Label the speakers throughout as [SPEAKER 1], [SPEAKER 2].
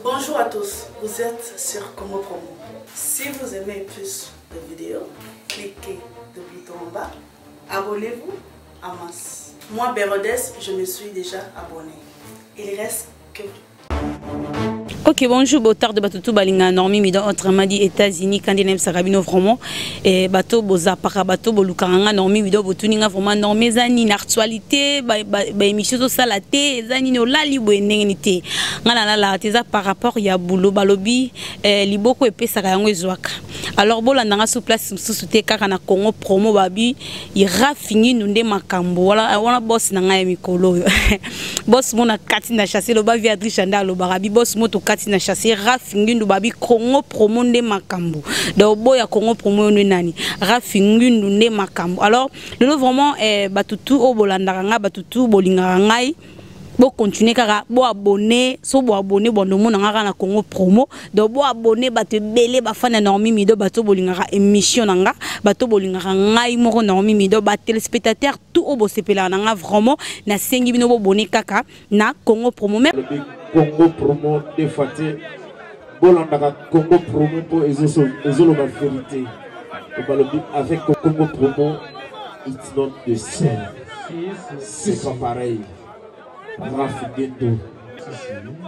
[SPEAKER 1] Bonjour à tous, vous êtes sur Congo Promo. Si vous aimez plus de vidéos, cliquez le bouton en bas, abonnez-vous en masse. Moi, Bérodès, je me suis déjà abonné. Il reste que...
[SPEAKER 2] Ok, bonjour, Botard de Batutu Balinga Normi, mais dans autrement dit États-Unis, quand il y a Sarabino vraiment, et bateau Boza para bateau Bolukanga Normi, vidéo Botuninga vraiment normé zani l'actualité, émission ça la té, zani no la libo n'engité. Ngala la teza par rapport ya boulot balobi, liboko epé sakayango ezwaka. Alors bon, là sur place sous car na Congo Promo babi, il rafini nunde makambo. Voilà boss nanga mikolo. Boss mona katina chasser le bavi Adrishanda lo barabi boss moto katina chasser rafini ndu babi Congo Promo nde makambo. Donc boya Congo Promo nani rafini nunde makambo. Alors nous vraiment batutu o bolandanga batutu bolinga ngai. Bo continuer kaka bo abonné so bo abonné bondo mo nanga na Congo Promo do bo abonné ba te belé ba fana Normi Mido bato bolinga émission nanga bato bolinga ngai moko Normi Mido ba téléspectateur tout o bo sepela nanga vraiment na sengi bino bo abonné kaka na Congo Promo même
[SPEAKER 3] Congo Promo défaté bolanda Congo Promo pour ezolo ba vérité avec Congo Promo it's not the same c'est pas pareil.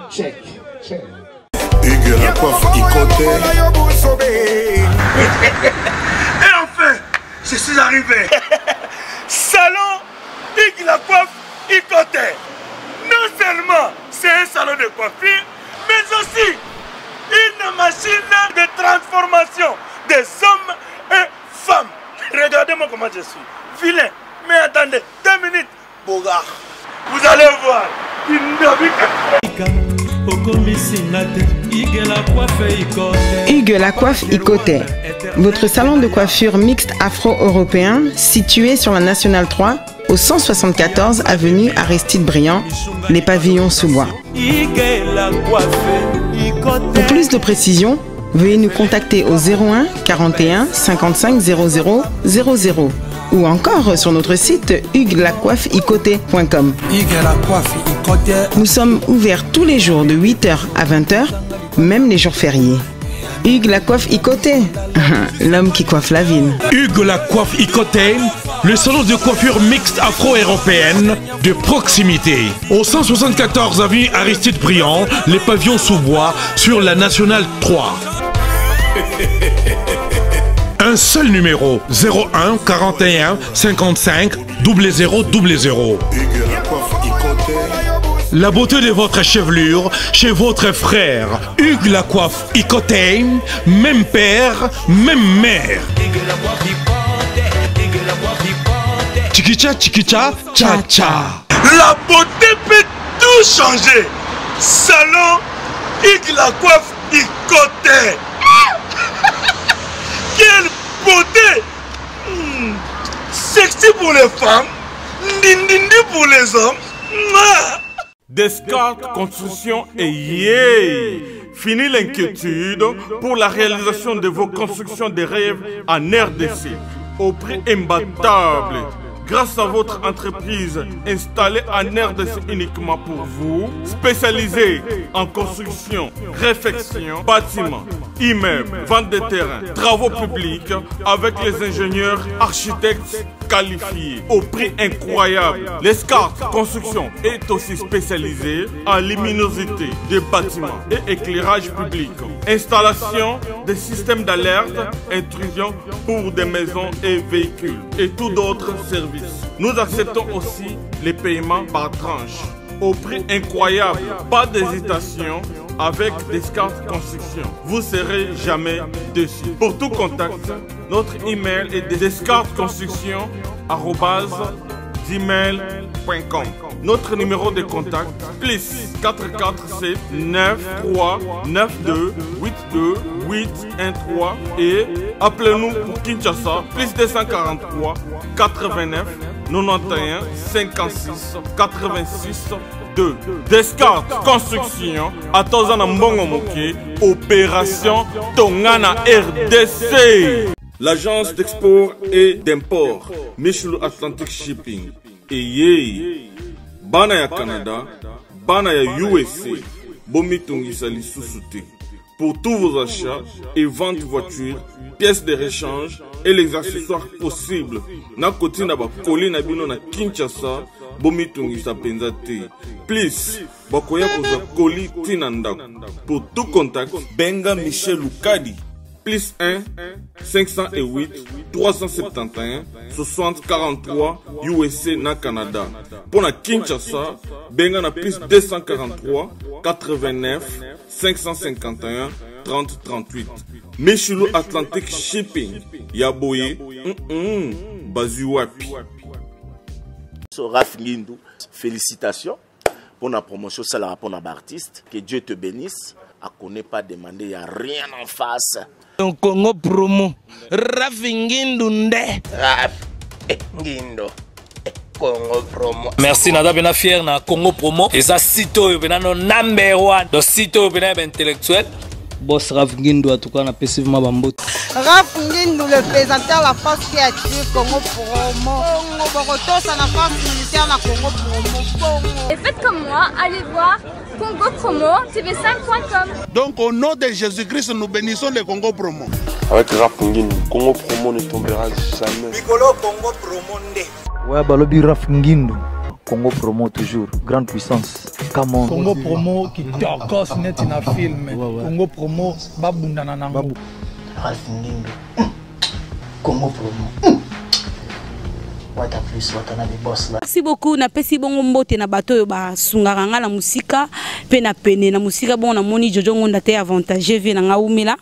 [SPEAKER 3] Check.
[SPEAKER 4] Hugues la coiffe Ikoté.
[SPEAKER 5] Et enfin, je suis arrivé. Salon Hugues la coiffe Ikoté. Non seulement c'est un salon de coiffure, mais aussi une machine de transformation des hommes et femmes. Regardez-moi comment je suis. Vilain. Mais attendez, 2 minutes. Bogart. Vous allez voir.
[SPEAKER 6] Hugues la coiffe Ikoté, votre salon de coiffure mixte afro-européen situé sur la Nationale 3 au 174 avenue Aristide Briand, les pavillons sous bois. Pour plus de précisions, veuillez nous contacter au 01 41 55 00 00 ou encore sur notre site hugueslacoiffeikoté.com. Nous sommes ouverts tous les jours de 8h à 20h, même les jours fériés. Hugues la coiffe Ikoté, l'homme qui coiffe la ville.
[SPEAKER 7] Hugues la coiffe Ikoté, le salon de coiffure mixte afro-européenne de proximité. Au 174 avenue Aristide Briand, les pavillons sous bois sur la Nationale 3. Un seul numéro, 01 41 55 00 00. La beauté de votre chevelure chez votre frère. Hugues la coiffe Ikoté, même père, même mère. Chikicha, chikicha, cha cha.
[SPEAKER 5] La beauté peut tout changer. Salon Hugues la coiffe Ikoté. Quelle beauté! Sexy pour les femmes, dindindi pour les hommes.
[SPEAKER 8] Descartes Construction et yay! Fini l'inquiétude pour la réalisation de vos constructions de rêves en RDC au prix imbattable. Grâce à votre entreprise installée en RDC uniquement pour vous, spécialisée en construction, réfection, bâtiments, immeubles, vente de terrains, travaux publics, avec les ingénieurs architectes qualifiés au prix incroyable. L'escarpe Construction est aussi spécialisée en luminosité des bâtiments et éclairage public. Installation des systèmes d'alerte, intrusion pour des maisons et véhicules et tout d'autres services. Nous acceptons aussi les paiements par tranche au prix incroyable. Pas d'hésitation avec Descartes Construction. Vous ne serez jamais déçus. Pour tout contact, notre email est descartesconstruction@gmail.com. Notre numéro de contact plus 447 93 92 82 813 et appelez-nous pour Kinshasa plus 243 89 91 56 86 2. Descartes Construction à Tozana Mbongo Moké, opération Tongana RDC. L'agence d'export et d'import Michel Atlantic Shipping et Yei Bana ya Canada, Bana ya USA, bomitungisa lisusu te. Pour tous vos achats et ventes de voitures, pièces de rechange et les accessoires possibles, na koti na ba koli na bino na Kinshasa, bomitungisa penza te. Please, bakoya koza koli tina ndako. Pour tout contact, benga Michel Lukadi. Plus 1 508 371 60 43 USA na Canada. Pour na Kinshasa, benga na plus 243 89 551 30 38. Michelo Atlantic Shipping. Yaboye, Bazuapi.
[SPEAKER 9] Raph Ngindou, félicitations pour la promotion, c'est la rapport à l'artiste. Que Dieu te bénisse. À connaît pas demander, il n'y a rien en face.
[SPEAKER 10] Donc Congo promo, Raph Ngindou nde.
[SPEAKER 9] Raph Ngindou. Congo promo.
[SPEAKER 10] Merci nada bena fier na Congo promo. Et ça sito bena no number 1. Donc sito bena intellectuel. Boss Raph Ngindou en tout cas na passivement bambot.
[SPEAKER 11] Raph Ngindou le présentateur la force créative Congo promo. Congo Boroto ça la force militaire na Congo promo.
[SPEAKER 12] Et faites comme moi, allez voir Congo Promo, tv5.com.
[SPEAKER 13] Donc au nom de Jésus-Christ, nous bénissons le Congo Promo.
[SPEAKER 14] Avec Raph Ngindou, Congo Promo ne tombera jamais.
[SPEAKER 15] Nicolo Congo Promo nde.
[SPEAKER 16] Ouais, balobi Raph Ngindou. Congo Promo toujours, grande puissance. Come on.
[SPEAKER 17] Congo Promo qui torcos net in a film. Congo Promo babunda na nango.
[SPEAKER 18] Raph Ngindou. Congo Promo.
[SPEAKER 2] Merci beaucoup na pesi bongo mbote na bato yo ba sungaka nga na musika pe na pene na musika bon na moni Jojo Ngonda te avantage ve na nga umela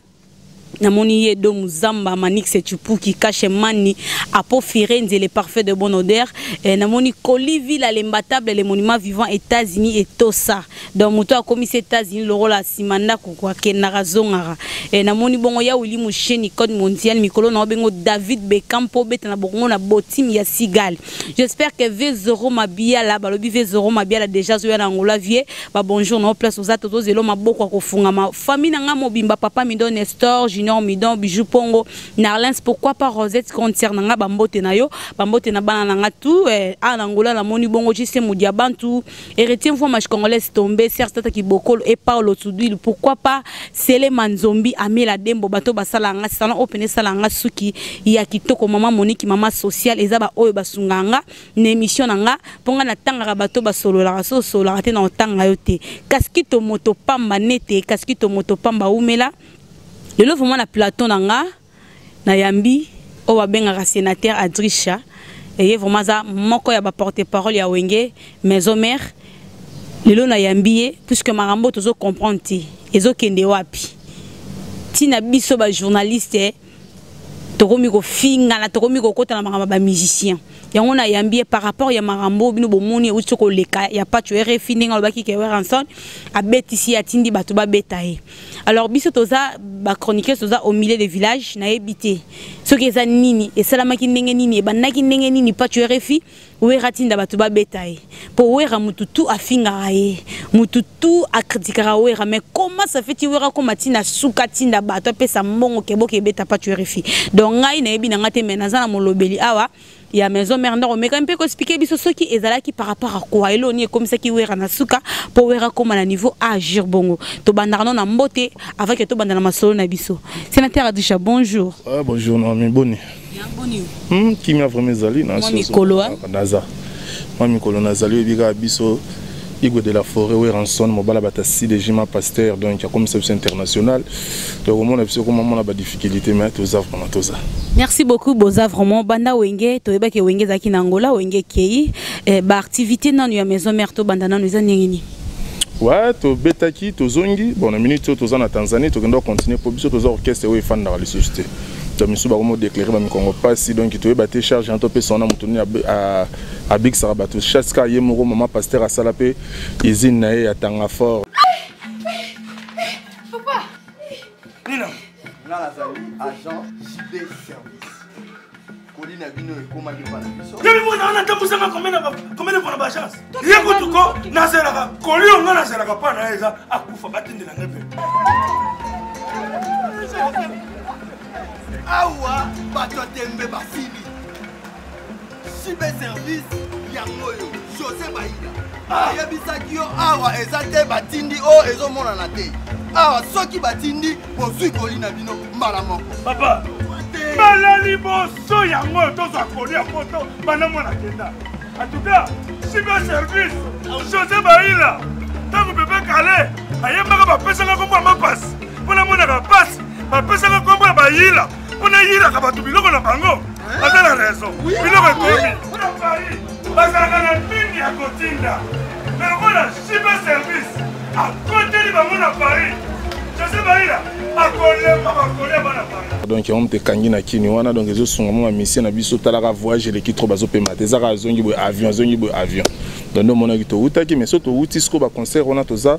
[SPEAKER 2] na moni yedo muzamba Manix Chupuki Cache Mani Apo Firenze les parfaits de bonne odeur na moni Colivi la l'imbattable les monuments vivants États-Unis et tout ça donc moto a commis États-Unis le rôle à simanda kwa kenara zongara na moni bongo ya uli musheni code mondial mikolo na bengo David Beckham po beta na bongo na botim ya Sigal. J'espère que V0 mabia la balobi V0 mabia la déjà zo na ngola vie ba bonjour na place aux atos zelo maboko ko funga ma famille na nga mobimba papa mi don Nestor Junior Midon Bijou Pongo Narlens pourquoi pas Rosette concerne nga bambote na yo bambote na bana nga tout a Angola la moni bongo jise mudia bantu héritier fois match congolais tombé certes qui bokolo et Paulo Tsudil pourquoi pas Sele Manzombi Amela Dembo bato basala nga salon open sala nga suki ya kitoko mama Monique mama social ezaba oyo basunganga na émission nga ponga na tanga bato basolo la so solo raté na tanga yote kaskito moto pamba nete kaskito moto pamba umela. Le lot vraiment na plateau nanga na yambi o wa benga sénateur Adrisha et vraiment ça moko ya ba porte-parole ya wenge maison mère le lot na yambi puisque marambo tozo comprendre ti ezo kende wapi ti na biso ba journaliste tokomi ko finga na tokomi ko kota na marambo ba musicien yango na yambi par rapport ya marambo bino bomoni uti ko leka ya pa tu RFI ninga lobaki ke Weranson a betisi atindi bato ba betaye. Alors biso toza ba chroniqueur toza au milieu des villages na ebité ce que za nini et salamaki ndenge nini e banaki ndenge nini pa tu RFI weratinda bato ba betaye po wera mututu afinga rae mututu akritikara wera mais comment ça fait ti wera ko matina suka tinda bato pesa mbongo keboke beta pa tu RFI donc ngai na ebi na ngate menaza na molobeli awa ya maison mère ndako mais quand même ko expliquer biso soki ezalaki par rapport à quoi eloni comme ça ki wera na suka po wera comme na niveau agir bongo to bandarno na mbote avec que to bandana masolo na biso sénateur Adisha bonjour.
[SPEAKER 14] Ah bonjour Nomi Boni.
[SPEAKER 2] Bien boni.
[SPEAKER 14] Qui m'a vraiment zali na
[SPEAKER 2] so Mikolo
[SPEAKER 14] Naza. Moi Mikolo Nazali biga biso Igo de la forêt Weranson mobala batasi de Jima Pasteur donc comme service international donc on a biso comment on a ba difficulté mais to za vraiment to za.
[SPEAKER 2] Merci beaucoup boza vraiment banda wenge to eba ke wenge zaki na Angola wenge kei ba activité nanu ya maison mère to banda nanu za ningini.
[SPEAKER 14] Ouais, to betaki to zongi bon na minute to za na Tanzanie to kendo continuer pour biso to za orchestre we fan dans la société. To misu ba como déclarer ba mi Congo pas donc to eba te charge en to pe sona mutuni à Big Sarabato chaska yemoro maman pasteur à Salapé izine na ya tanga fort.
[SPEAKER 15] Papa. Nina. Là zali agent JB service. Colina bino e koma ki bana biso.
[SPEAKER 5] Yemi mona na tambusa combien de bonne chance. Yeko tuko na zela kolio ngana zela pa na eza akufa batinde na ngepe.
[SPEAKER 15] Awa bato tembe basili. JB service yango yo José Baïla ayebisaki yo awa eza te batindi o ezomonana te awa soki batindi bozwi kolina bino mbala moko
[SPEAKER 5] papa balali boso yango tozwa kolia poto bana mwana kenda en tout cas cyber service José Baïla tango bebe kale ayembaka bapesanga kombo ya mapasi mpona monaka pasi bapesanga kombo ya bayila mpona yilaka bato biloko na bango aza na raison biloko ekomi mpona paris bazalaka na mingi ya kotinda me lokola cyber service akoteli bango na paris José Baïla akolemba bakolemba na paris
[SPEAKER 14] donc on te kangi na kini wana donc ezosunga mo mission na biso talaka voyage eleki trop bazopema te ezaka zongi boye avion donc no mona kito utaki mais soto uti sko ba concert on a toza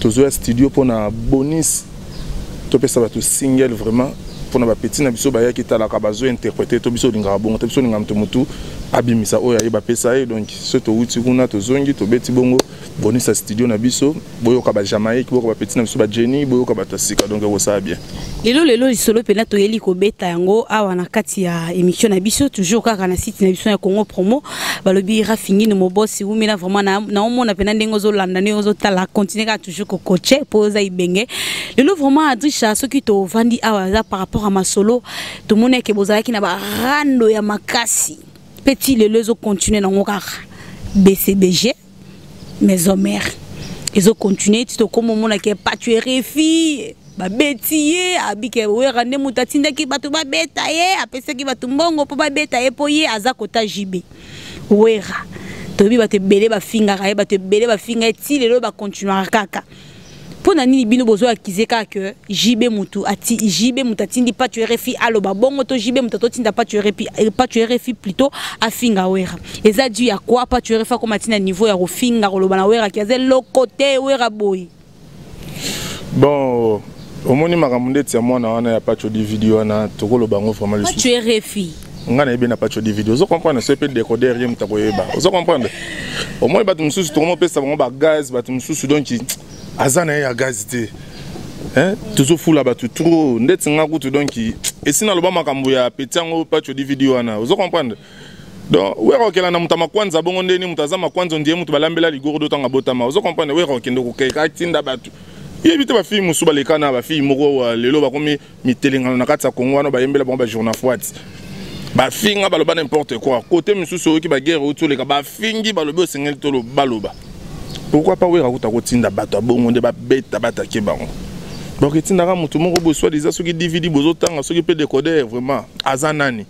[SPEAKER 14] ya studio pona bonus to pesa ba to single vraiment pona ba petit na biso ba yaki talaka bazo interpréter to biso linga bongo to biso linga mtu mutu abimisa oya yeba pesa e donc soto uti kuna to zongi to beti bongo bonus à studio na biso boyo ka ba Jamaïque boyo ka ba petit na biso ba Jenny boyo ka ba Tasika donc on ça bien
[SPEAKER 2] lelo solo pena to yeli ko beta yango awa na kati ya émission na biso toujours kaka na site na biso ya Congo Promo balobi rafingi no boss umina vraiment na omona pena ndengo zo landa ne ozo tala continuer ka toujours ko coacher poza ibenge lelo vraiment adrisha soki to vandi awa za par rapport à ma solo to mona ke bozalaki na ba rando ya makasi petit lelo zo continuer na ngokaka BCBG maison mère ils ont continué tout comme on a qui pas tué refi ba betiye abike wera ne mutatinda ki batu ba betaye apesa ki batu mbongo po ba betaye po ye aza kota jibe wera tobi bate bele ba finga ka bate bele ba finga ti lelo ba continuer kaka pona nini bino bozo akizeka que jibe mutu ati jibe mutatindi pas tué refi alo ba bongo to jibe mutato tinda pas tué refi plutôt afinga wera eza dû ya quoi pas tué refa comme atina niveau ya rofinga koloba na wera kiaze lo côté wera boy
[SPEAKER 14] bon omoni makambo tia mwana wana ya pacho di video wana tokolo bango vraiment le
[SPEAKER 2] tu es refi
[SPEAKER 14] ngana ebe na pacho di video zo comprendre ce peut décoder rien mutako yeba zo comprendre au moins batu mususu tokomo pesa bango ba gaz batu mususu donc azana ya gaz te hein toujours fou là batu trop ndeti ngakutu donc esina loba makambo ya petango pacho di video wana zo comprendre donc wera okela na mutama kwanza bongo ndeni mutazama kwanza ndiye mutu balambela ligoro dotanga botama zo comprendre wera okende ko keka tinda batu yebite ba fille musu balekana ba fille moko lelo ba komi mitelengana na kati ya Kongo wana ba yembela ba journal fouati ba finga baloba n'importe quoi côté mususu ki ba guerre otoleka ba fingi balobi osengeli tolo baloba pourquoi pas wera kuta kotinda bato bongo nde ba beta batake bango donc etinda ka mutu moko bo soit des soki DVD bozo tanga soki pe décoder vraiment azanani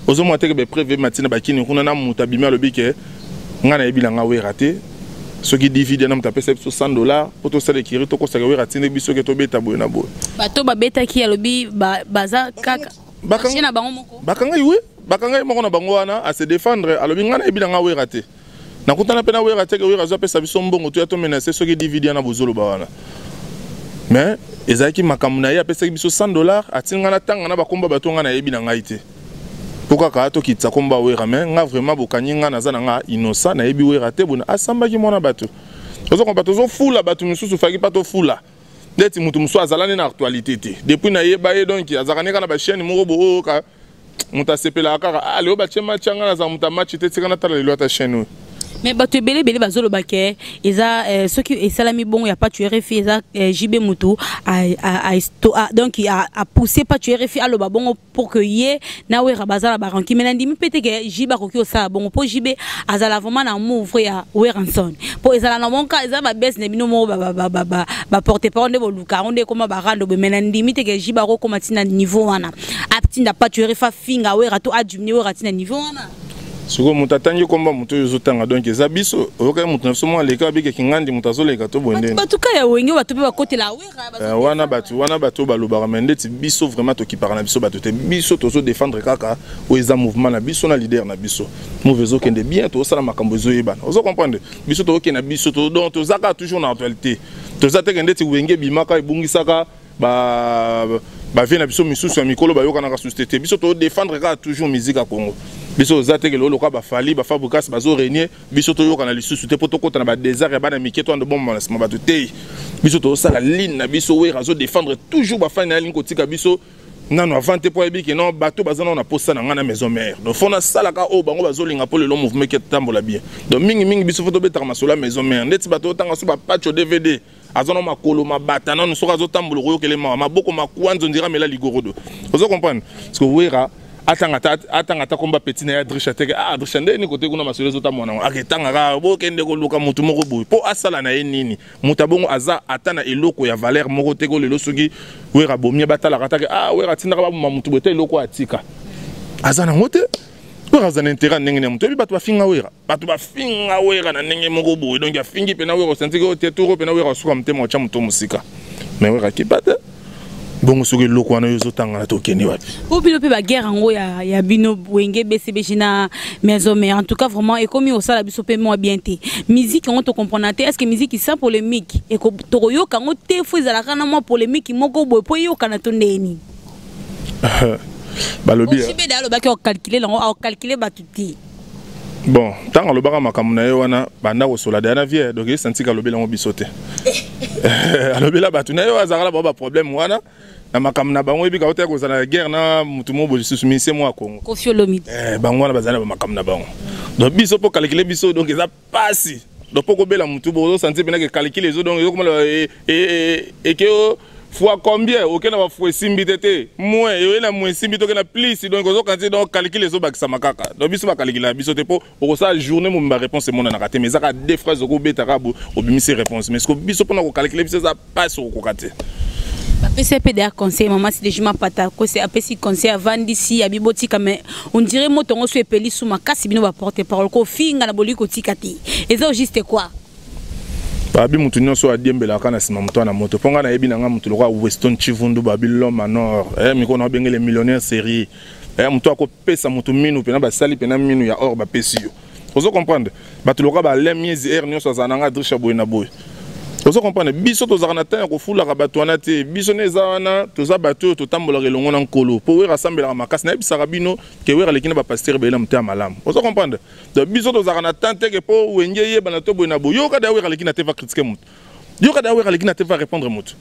[SPEAKER 14] ozo mwateke be prévé matina bakini kuna na mutu abima lobike ngana ebilanga wera te soki DVD na mta pesa $100 pour to sala kiri to ko sala wera tinde biso ke to beta boye na boye
[SPEAKER 2] bato ba beta ki alobi baza kaka bakanga bango moko
[SPEAKER 14] bakanga moko na bango wana a se défendre alobi ngana ebilanga wera te na kutana pena wera te ke wera zo pesa biso mbongo to ya to menacer soki DVD na bozolo ba wana mais ezaki makamuna ya pesa biso $100 atinga na tanga na bakomba bato ngana ebilanga ite pourquoi ka to kitsa komba wera mais nga vraiment bokanyi nga naza na nga innocent na yebi wera te bona asambaki mona bato ozo komba tozo fula bato mususu faki pato fula ndeti mutu musu azalane na actualité te depuis na yeba ye donc azakane kana ba chaîne moko bo ka muta sepela kaka ale ba chema changa na za muta match te tikana tala lelo ta chaîne
[SPEAKER 2] mais bato bele bazolo bake eza ceux qui esalami bon ya pas tuer refi eza JB Mutu donc a poussé pas tuer refi alo babongo pour que ye na wera bazala baranki mais ndimi pete ke JB ko ki osala bongo po JB azala vraiment na mouvre ya weranson po ezala na monka eza ba bes ne bino mo ba porter parole de boluka onde koma barando be mais ndimi te ke JB ko koma tina niveau wana aptinda pas tuer refa finga wera to adjumni wera tina niveau wana
[SPEAKER 14] soko mutatangi komba mutu yozotanga donc eza biso oyoka mutu na somo aleka bike kingandi mutu leka to bondene
[SPEAKER 2] batuka ya wenge batu pe bakote la wera
[SPEAKER 14] wana batu balobaka mendeti biso vraiment to kipara na biso batu te biso tozo défendre kaka o eza mouvement na biso na leader na biso mouvezo kende bien to sala makambo zo yebana ozo comprendre biso to okena biso to donc to zaka toujours na actualité to zate kende ti wenge bimaka ebungisaka ba vient na biso misusu ya mikolo ba yoka na société biso to défendre ka toujours musique à Congo biso zate ke lolo ka ba fali ba fabukas ba zo renier biso to yoka na lisusu te poto kota na ba désert ya bana miketo ando bomba na sima ba to te biso to sala ligne na biso we razo défendre toujours ba fan na ligne kotika biso non avant te po yebi que non bateau bazana na posa na ngana maison mère donc fona sala ka o bango bazolinga pour le long mouvement qui tambola bien donc mingi biso photo beta masola maison mère ndeti bateau tanga so ba patch DVD azona makolo mabata non so kazo tambola ko yokele maboko makwanzo ndira mela ligorodo vous comprenez parce que wera atanga komba petit na Drisha teke Drisha ndeni côté kuna masolo zota mwana aketanga ka bo kende ko luka mutu moko boy po asala na nini mutabongo aza atana eloko ya valeur moko teko lelo soki wera bomie batala katake wera tindaka ba mutu bote eloko atika aza na ngote wera aza na intérêt ndenge na mutu bi batu bafinga wera na ndenge moko boy donc ya fingi pena wera sentiki o teturo pena wera suka mtema cha mutu musika mais wera kipata bon soki loko wana yozo tanga na tokeni wapi
[SPEAKER 2] obilo pe ba guerre ngo ya bino wenge BCBG na maison mais en tout cas vraiment et comme au sala biso pe moi bien té musique on te comprendre est-ce que musique sans polémique et ko toyo kango te fo izala kana moi polémique moko boy po yo kana to ndeni balobi sibe dalo ba ko calculer lango a calculer batuti
[SPEAKER 14] bon tanga lo baka makamuna na yo wana banda ko sola dana vie donc senti ka lobi lango bisote alobi la batu na yo azala ba problème wana na makamuna bango ebi ka ota ko zana guerre na mutu mo bo susumise mo Congo
[SPEAKER 2] Koffi Olomide
[SPEAKER 14] bango wana bazana ba makamuna bango donc biso po calculer biso donc eza pasi donc poko bela mutu bo senti pena ke calculer zo donc yo comme et que fois combien aucun va fois simbi tete moins et na moins simbi to na plus donc ozo kanti donc calculer zo bakisa makaka donc biso ba calculer biso te po o ça journée mo ba réponse mon na raté mais ça a deux phrases ko beta rabo obimisi réponse mais ce que biso pour na ko calculer biso ça passe ko katé
[SPEAKER 2] ba PCP der conseil maman si déjà pata ko c'est apesi conseil avant d'ici à biboti comme on dirait motongo so epeli sous makasi bino ba porter parole ko finga na boliko tikati et ça juste quoi
[SPEAKER 14] babi mutu nyonso adiembela kana sima mutu na moto ponga na yebi na nga mutu lokwa Weston Chivundu Babylon Manor miko na bengele millionnaire série mutu akopesa mutu minu pena basali pena minu ya or ba pesi yo ozo comprendre batu lokwa ba lemiezi nyonso azananga Drisha boy na boy ozo comprendre biso tozana tan ko fula ka batu wana te biso neza wana toza batu to tambola relongo na nkolo po we rassembler makasi na bisaka bino ke we lekina ba pasteur bela mta malam ozo comprendre de biso tozana tan te ke po wenge ye bana to boy na boy yo ka da we lekina te va critiquer mutu yo ka da we lekina te va répondre mutu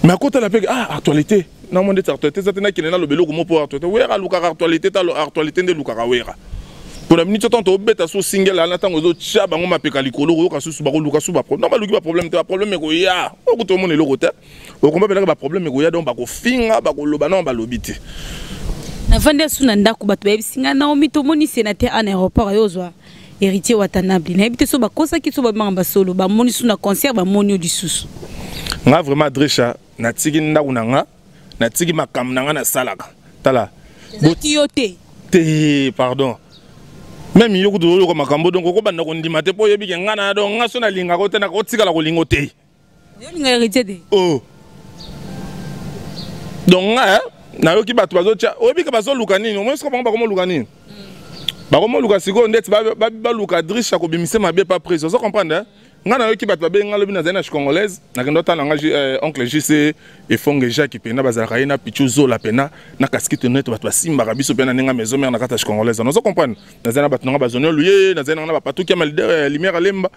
[SPEAKER 14] mais à côté la pe actualité na monde actualité ça tena kinena lo beloko mo po actualité we ra luka actualité ta actualité de luka ka we ra pour la minute tant beta so single la tango zo tcha bango mapeka likolo ko kasusu ba ko luka su ba non ba luki ba problème te ba problème ko ya o ko to mona eloko te o ko ba ba problème ko ya donc ba ko finga ba ko loba non ba lobite
[SPEAKER 2] na vande suna ndako bato ba bisinga na omi to moni sénateur en aéroport yozwa héritier watanabli na bité so ba kosa ki so ba mamba solo ba moni suna concert ba moni du susu
[SPEAKER 14] nga vraiment Drisha na tiki ndako nanga na tiki makam nanga na salaka tala
[SPEAKER 2] botiyote
[SPEAKER 14] te pardon même yo kudu ko makambo donc ko banda ko ndima te po yebi ke ngana donc ngaso na linga ko tena ko tikala ko lingo te
[SPEAKER 2] yo linga héritier de
[SPEAKER 14] donc na yo ki batu bazo tia obi ke bazo luka nini au moins ko ba ko mo luka nini ba ko mo luka siko ndeti ba luka Drisha ko bimise mabe pas prise vous comprendre ngana yo ki batu babe ngalo bina zena congolaise na kendo tana nga oncle JC et Fonge Jacques pena bazaka ina pichu zola pena na kaskite net batu basimba biso pena nenga maison mère na kata congolaise on comprendre na zena batu nga bazonyo luye na zena na ba patu ki malder lumière lemba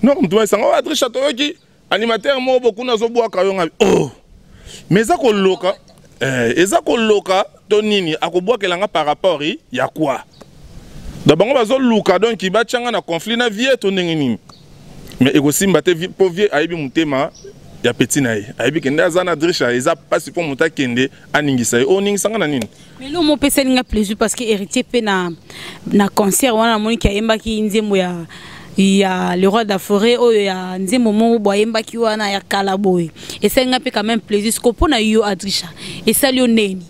[SPEAKER 14] non mtu sanga Drisha to yoki animateur mo boku na zo bwa kayo nga mais za ko loka eza ko loka to nini akobwa kelanga par rapport ya quoi d'abord bazo luka donc ki ba changa na conflit na vie to nini mais aussi mbate po vie aibi mutema ya petit na ye aibi kende azana Drisha eza pasi po muta kende aningisa o ningisanga na nini
[SPEAKER 2] mais lo mo pesa ninga plaisir parce que héritier pe na concert wana moni ki yemba ki nzembo ya le roi de la forêt o ya nzembo mo bo yemba ki wana ya kalaboy et ça nga pe quand même plaisir ce ko pona yo Drisha et ça lio neni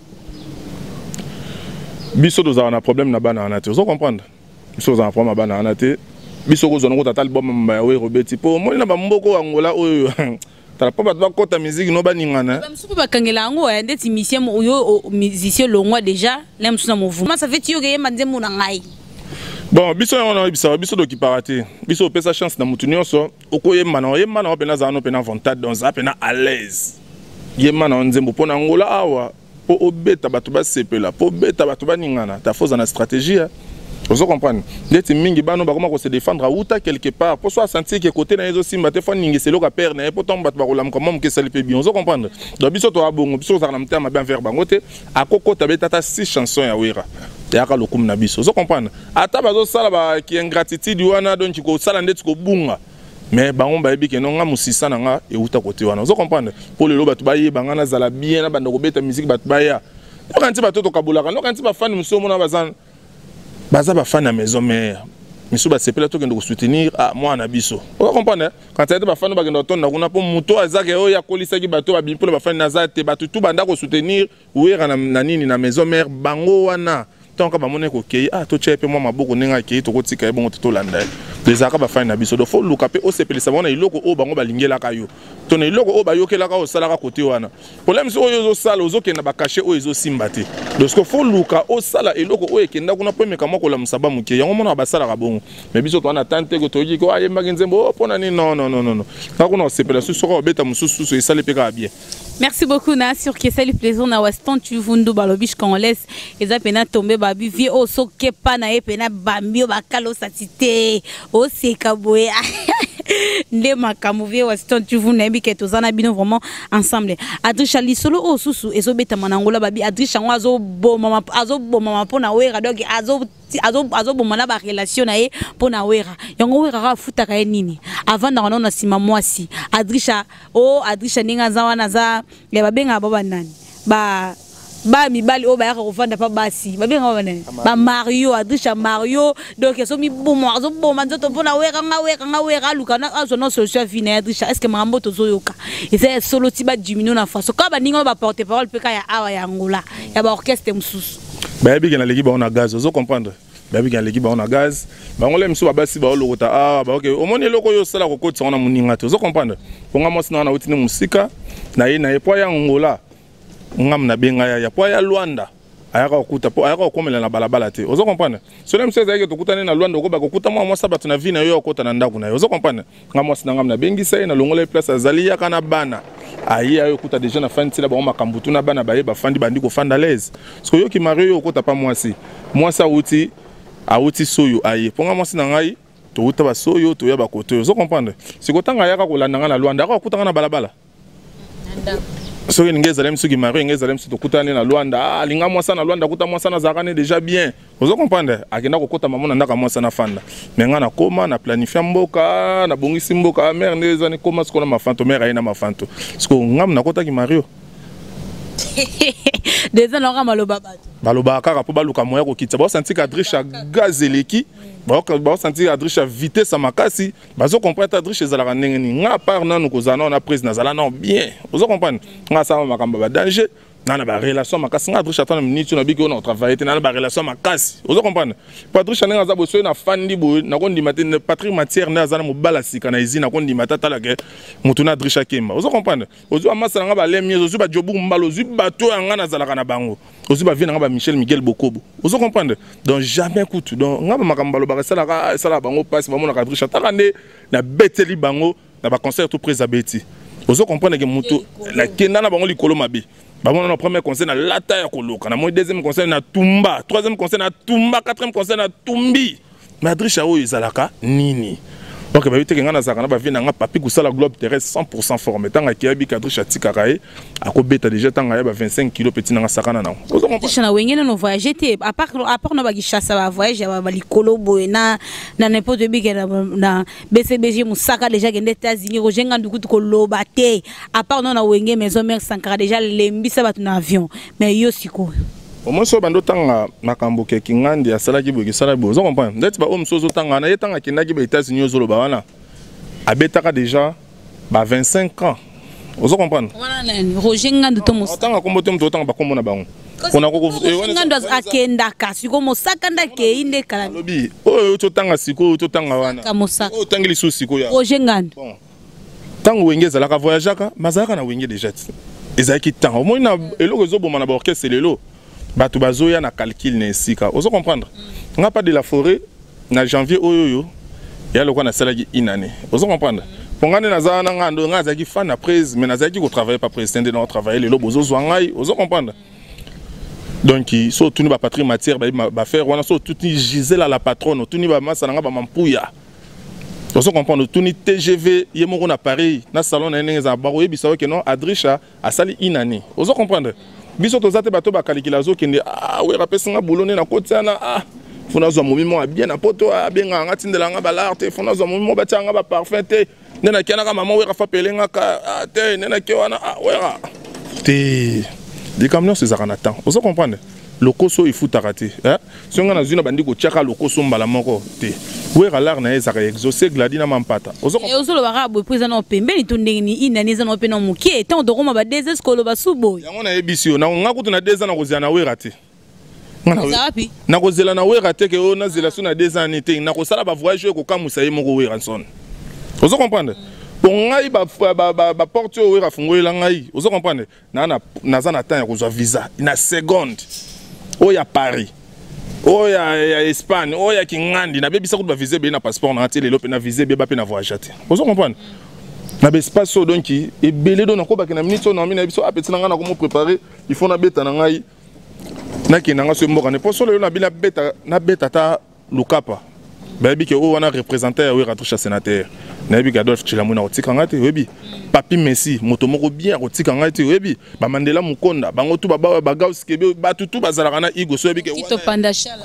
[SPEAKER 14] biso doza na problème na bana na te vous comprendre biso za problème bana na te biso ko zongo tata album ba we robeti po mo na ba mboko angola oyo tala pa ba kota musique no ba ningana
[SPEAKER 2] ba msupu ba kangela ngo ya ndeti musicien yo musicien longwa déjà là msuna mouvement ça fait tio ke yemba nzembo na ngai
[SPEAKER 14] bon biso on bisa biso do ki parate biso pesa chance na mutu nyonso okoyemba na opena za no pena vontade donc za pena à l'aise yemba na nzembo pona angola awa po obeta bato ba sepela po beta bato ba ningana ta foza na stratégie Vous comprenez? D'être mingi bano ba comment se défendre à outa quelque part pour soit sentir que côté na ezo simba te fon ningi c'est lo ka perdre na pour tomber ba rolam comment que ça le peut bien. Vous comprenez? Donc biso to abongo biso za na mtema bien faire bangote akoko tabeta ta 6 chansons ya wera. Ya ka lokum na biso. Vous comprenez? Ata bazo sala ba ki ingratitude wana donc ko sala ndeti ko bunga. Mais bango ba yebi ke no nga musisa na nga e outa côté wana. Vous comprenez? Pour le lo ba to ba ye bangana zala bien na banda ko beta musique ba to ba ya. No kanti ba to kabulaka no kanti ba fan musomo na bazana baza ba fan à maison mère miso ba sepela to kendo soutenir à moi na biso vous comprenez quand ça ba fan ba kendo ton na kuna po muto azake o ya kolisa ki bato ba bimpo ba fan na za te bato tout banda ko soutenir wera na nini na maison mère bango wana tant que ba mone ko kei to chepe moi maboko nenga kei to ko tika bongo to landa les aka ba fan na biso do fo luka pe o sepela sa bona iloko o bango ba lingela kayo to na iloko o ba yokela ka o sala ka côté wana problème so yo zo sala ozo kenda ba cacher o ezo simbate donc ce faut luka o sala iloko o ekenda kuna po meka moko la musaba muke yango mona ba sala ka bongo mais biso to na tante ko to ji ko aye maginzembo pona ni non ka kuna o sepela so so ko beta mususu so esale pe ka bien.
[SPEAKER 2] Merci beaucoup na sur que ça le plaisir na waston tu vundu balobish congolaise eza pena tomber babi vie o so kepa na e pena bambio bakalo satite o sekaboe nde makamu vie waston tu vundu bi ke tozana bino vraiment ensemble Adrisha lisolo o susu ezo beta manangola babi Adrisha ngo azo boma pona wera donc azo boma na ba relation na e pona wera yango wera ka futa ka nini avant na na sima mwasi Adrisha ninga zawana za ya babenga baba nani ba mibali o ba yaka kuvanda pa basi babenga baba nani ba Mario Adrisha Mario donc so mi bomo azo boma nzoto pona nga wera luka na azo no solution fine Adrisha est-ce que mambo tozoyoka eza solo ti ba dimino na faso ka ba ninga ba porte parole pe ka ya awa ya ngola ya ba orchestre mususu
[SPEAKER 14] ba bi na l'équipe on a gaz vous comprendre ba bi na l'équipe on a gaz ba ngole msu ba basi ba olokota ba OK omoni loko yo sala ko kotsa na muninga te vous comprendre ponga mosi na utini musika na ye na ye po ya ngola ngam na benga ya po ya Luanda ayaka okuta po ayaka okomela na balabala te vous comprendre so lem seza yeke tokutana na Luanda ko ba kokuta mwa sabatu na vina yo okota na ndaku na yo vous comprendre ngam mosi na ngam na bengisa ye na longola place azali ya kana bana ayi ayo kuta déjà na fin tila ba makambutu na bana baye ba fandi bandi ko fanda l'aise so yo ki mario okota pa mwasi auti soyo ayi ponga mwasi na ngai to uta ba soyo to ya ba koto vous comprendre sikotanga yaka kolanda na Luanda aka okutanga na balabala so ngeza lem suki mario ngeza lem to kutana na Luanda linga mwasa na Luanda kuta mwasa na zakane déjà bien vous comprendre akenda kokota mamona ndaka mwasa na fanda menga na koma na planifier mboka na bongisi mboka mère ndeza ni koma skona mafanto mère aina mafanto sko ngam na kota ki mario
[SPEAKER 2] déjà na maloba
[SPEAKER 14] baloba kaka po baluka moya ko kitsa ba sentir Adrisha gazeleki ba sentir Adrisha vitesse à makasi bazo comprendre Adrisha zala ndenge ni nga par nanu ko zana na prise na zala non bien vous comprendre nga sa makamba ba danger na ba relation makasi nga Adrisha tana minute na biki on travailler na ba relation makasi vous comprendre Adrisha nga za boso na fandi bo na ko ndimate Patrick Matière na zana mobala sika na izina ko ndimata tala ke mutuna Adrisha kemba vous comprendre ozu amasa nga ba lemie ozu ba jobu mbalo ozu bato nga na zala kana bango ozu ba vina nga ba Michel Miguel Bokobo vous comprendre donc jamais coûte donc nga ba makambalo ba sala bango passe ba mona Adrisha tala ne na beteli bango na ba concert tout près abeti vous comprendre que muto la kenda na bango likolo mabe ba mona na premier concert na lata ya koloka na mo deuxième concert na tumba troisième concert na tumba quatrième concert na tumbi mais Adrisha o izalaka nini donc ba biteke ngana zakana ba vina nga papi kusala globe terrestre 100% formé tanga kiabi Adrisha tikakae akobeta déjà tanga ya ba 25 kg petit nga sakana na
[SPEAKER 2] na wengena no voyager te à part no ba gishasa ba voyage ba likolo boena na n'importe big na BCBG musaka déjà gende États-Unis rojenga ndukutu ko loba te à part no na wenge maison mère Sankara déjà lembisa batu na avion mais yo siko
[SPEAKER 14] au moins so bando tanga makambo ke kingandi ya sala ki boki sala bo zo comprendre ndeti ba omso zo tanga na yetanga kinaki ba États-Unis zo loba wana abetaka déjà ba 25 ans vous comprendre
[SPEAKER 2] wana nani Roger Ngandu to mos
[SPEAKER 14] tanga kombo to mto tanga ba kombo na bango
[SPEAKER 2] kona ko Ngandu akenda kasi ko mosaka ndake inde kala
[SPEAKER 14] lobi o to tanga siko to tanga wana
[SPEAKER 2] o
[SPEAKER 14] tangeli so siko ya
[SPEAKER 2] Roger Ngandu
[SPEAKER 14] tango wenge zala ka voyageaka mazaka na wenge déjà ezaki tanga au moins na eloko zo boma na ba orchestre lelo batu bazoya na calcul na sika vous comprendre nga pas de la forêt na janvier oyoyo ya lokwa na salaki inane vous comprendre pongane na zana ngando nga zaki fan na prise mais na zaki ko travailler pas président de notre travailler le lobo zo ngai vous comprendre Donc so tuni ba patrie matière ba faire wana so tuni Gisèle à la patronne tuni ba masa nga ba mampouya. On se comprend tuni TGV yemoko na Paris na salon na ngenza ba oyebi sawe ke non Adrisha asali inani. On se comprendre. Biso tozate bato ba calcula zo kende ah we rapesa nga boulonné na kotiana ah fona zo momimo bien na poto abenga nga tindela nga ba l'arte fona zo momimo ba tanga ba parfum te nena kiana ka maman we rafa pelenga ka te nena ki wana ah we ra te des camions c'est ça qu'on attend. On se comprendre. Le koso il faut t'arrêter. Hein? Si on a une bande qui tchaka le koso mbala moko te. Où est l'art na ezaka exaucer gladina mampata. On se comprendre.
[SPEAKER 2] Et ozolo barabu président pembe ni tondeni inani za no pena mukie tant de roma ba des escolo ba subo.
[SPEAKER 14] Yango na ebisio na nga kutu na 2 ans na kozana we raté. Na kozela na we raté ke ona zela so na 2 ans te na kosala ba voyage ko kamusa ye moko we ranson. On se comprendre. Ngai ba porte o wera fungolela ngai ozo comprendre na za na temps ya kozwa visa na seconde o ya Paris o ya Espagne o ya Kingandi na bebisa kuba visa be na passeport na tele lope na visa be ba pe na voyage te ozo comprendre na be espace donc e belé do na ko ba ke na minute na mina biso apeti na nga na ko mo préparer il faut na beta na ngai na ke na nga so mboka ne poso le na bila beta na beta ta lukapa ba bi ke o wana représenter o ratusha sénateur na bi Adolphe Chilamuna otika ngati webi papi Messi moto moko bien otika ngati webi ba Mandela Mukonda bango tu ba Gauss Kebe ba tutu bazalaka na Igo so webi ke
[SPEAKER 2] Tito Pandachala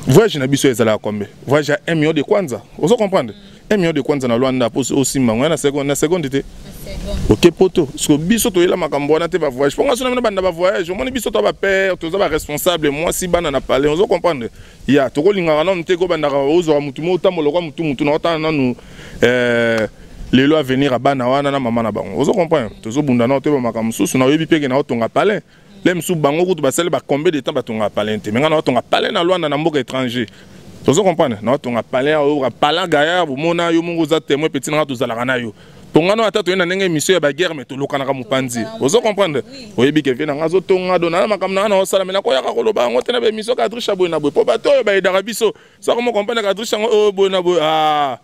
[SPEAKER 14] voyage na biso ezala kombe voyage à 1 million de kwanza ozo comprendre 1 million de kwanza na Luanda po aussi mangwa na seconde te OK poto so biso to yela makambo wana te ba voyage ponga so na banda ba voyage moni biso to ba père to za ba responsable moi si bana na parler ozo comprendre ya to ko linga na mte ko banda ozo mutu mo tamolo kwa mutu na otana nanu les lois à venir à bana wana na mama na bango ozo comprendre to zo bunda na te ba makambo susu na yebi peke na otonga palais lem su bango kutu ba sele ba combien de temps ba tonga palais te menga na otonga palais na Luanda na mboka étranger ozo comprendre na otonga palais o pala gaya bu mona yo mungu za témoin petit na to zalaka na yo pongano ata to ena ndenge mission ya ba guerre mais to lokana ka mupanzi ozo comprendre oyebi ke vena ngazo tonga do na makamna na osala mena ko ya ka koloba ngo tena be mission ka Adrisha boy na boy po bato ba edaka biso so ko mo comprendre ka Adrisha ngo boy na boy ah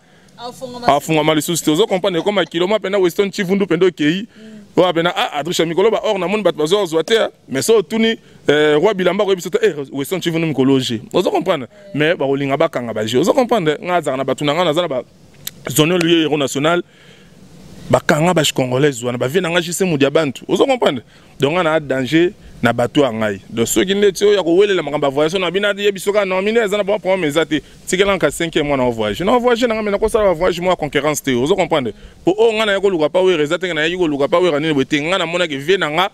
[SPEAKER 14] afunga malisusi ozo comprendre comme kiloma pena Weston Chivundu pendo kei o apena Adrisha mikolo ba or na mon bat bazo zoate mais so tuni roi bilamba ko biso Weston Chivundu mikologie ozo comprendre mais ba olinga ba kanga ba je ozo comprendre ngaza na batuna ngana za ba zone lieu héros national bakanga ba congolais wana ba vina nga jise mudia bantu ozo comprendre donc on a danger na bato angai donc ceux qui ndeti ya ko welela makamba voyage na bina de bisoka non mine za na bon problème ezate tikela nka 5e mois na voyage na voyage na ngana ko sala voyage moi concurrence te ozo comprendre po o ngana ya ko luka pa we rezate ngana ya ko luka pa we rani bote ngana mona ke vina nga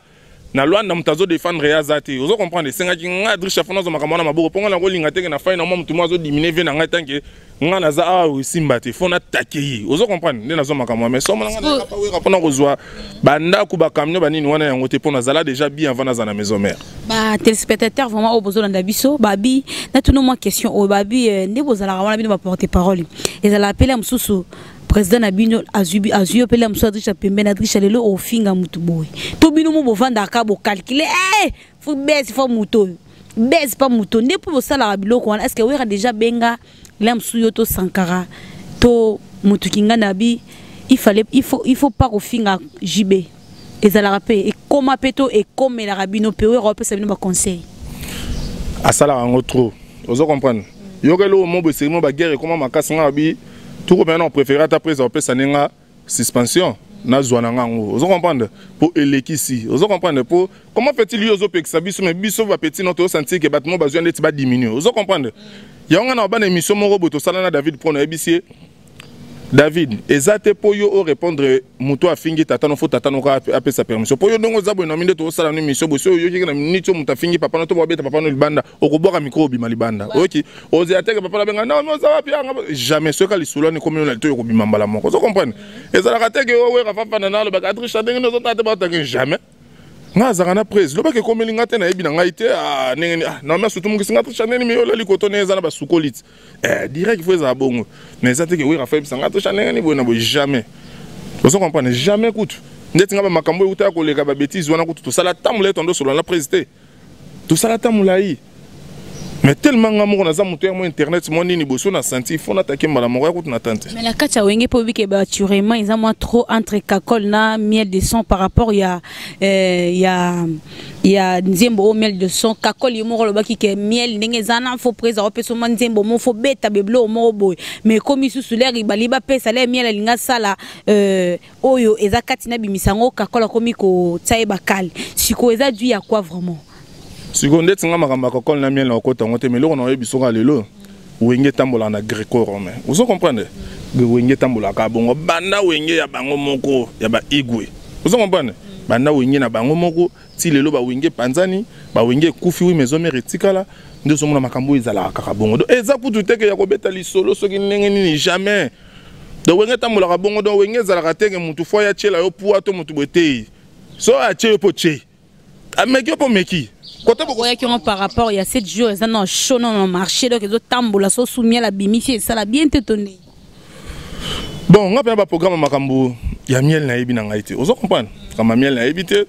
[SPEAKER 14] na Luanda mutazo défendre ya zate ozo comprendre senga ki nga Adrisha fona zo makamona maboko ponga na ko linga te na fa na mo mutu mo zo diminuer vina nga tanke ngana za simba te fona takeyi ozo comprendre ndena zo makamwa mais so mona ngana pa we rapona kozwa banda ku ba camion banini wana yango te pona zala déjà bien avant na maison mère
[SPEAKER 2] ba téléspectateurs vraiment au besoin d'Abisso babi na tout moi question au babi ne bozala wana bino ba porter parole et ça l'appelle amsusu président Nabino azuyo pele amso Adrisha pembe na Adrisha lelo ofinga mutu boy to bino mo bovanda ka bo calculer faut baisse faut muto baisse pas muto ne pour sala biloko wana est-ce que wera déjà benga l'amsuyo to Sankara to mutu kinga nabi il faut pas ofinga JB et ça la rappelle et comment peto et comme la rabino pe wera pe ça bino ba conseil
[SPEAKER 14] à ça la en trop ozo comprendre yokelo mo be serimo ba guerre comment makasa ngabi tout maintenant on préfère ta prise en place à suspension na zwana ngango vous comprendre pour elekisi vous comprendre pour comment fait-il yo zo peksa biso mais biso va petit notre sentir que battement besoin d'être ba diminuer vous comprendre ya nga na ba émission moko boto sala na David Prono ebisie David ezate po yo o répondre muto afingi tata no faut tata no ka apesa sa permission po yo ndongo zabo na minde to sala ni mission boso yo yiki na minute muta fingi papa no to bobeta papa no libanda okoboka micro bima libanda OK oze ateke papa la benga non no za wapi anga jamais ce ka lisula ni comme to yo bima mbala moko vous comprenez ezala ka teke o we ka papa na lo ba Adrisha ndenge no zo tata ba teke jamais ngaza na prise lo ba ke komeli ngate na ebi na ngaite ndenge non mais surtout mungi singa Adrisha ndeni mi yo la likoto neza na ba sukolite direct faut za bongo mais ça que oui Raphaël singa Adrisha ndeni bo na bo jamais vous comprenez jamais coûte ndeti ngaba makambo uta ko leka ba bêtise wana kutu to sala tamule tondo solo la président to sala tamula yi Mais tellement ngamour na za moteur mo internet mo nini boso na senti il faut n'attaquer malamu ya kutu na tante.
[SPEAKER 2] Mais la kacha wenge po bike ba turement ils ont moins trop entre kakol na miel de son par rapport il y a nzembo miel de son kakol yo mo lo baki ke miel ndenge zana faut presa o peso man nzembo mo faut beta beblo mo boy mais comme isu solaire ibali ba pesa le miel linga sala oyo eza katina bimisango kakol komi ko tsaye bakal siko eza dû à quoi vraiment?
[SPEAKER 14] Seconde tinga makamba kokol na miel na okota ngote mais loko na yebisonga lelo wenge tambola na greco romain. Vous comprenez? Wenge tambola ka bongo banda wenge ya bango moko ya ba igwe. Vous comprenez? Banda wenge na bango moko ti lelo ba wenge panzani ba wenge kufi wi maison mère tikala nde so mona makambo ezala kaka bongo. Do eza kutu teke ya kobeta lisolo soki ndenge nini jamais. Do wenge tambola ka bongo do wenge ezala ka teke mutu fo ya chela yo puwa to mutu bete. So a che po che. Ameki po meki.
[SPEAKER 2] Par rapport il y a 7 jours ils ont chaud dans le marché donc ils ont tambola so soumis à la bimifié ça l'a bien étonné.
[SPEAKER 14] Bon on a un programme makambo il y a miel na yebi na ngaite vous comprenez comme miel na yebi te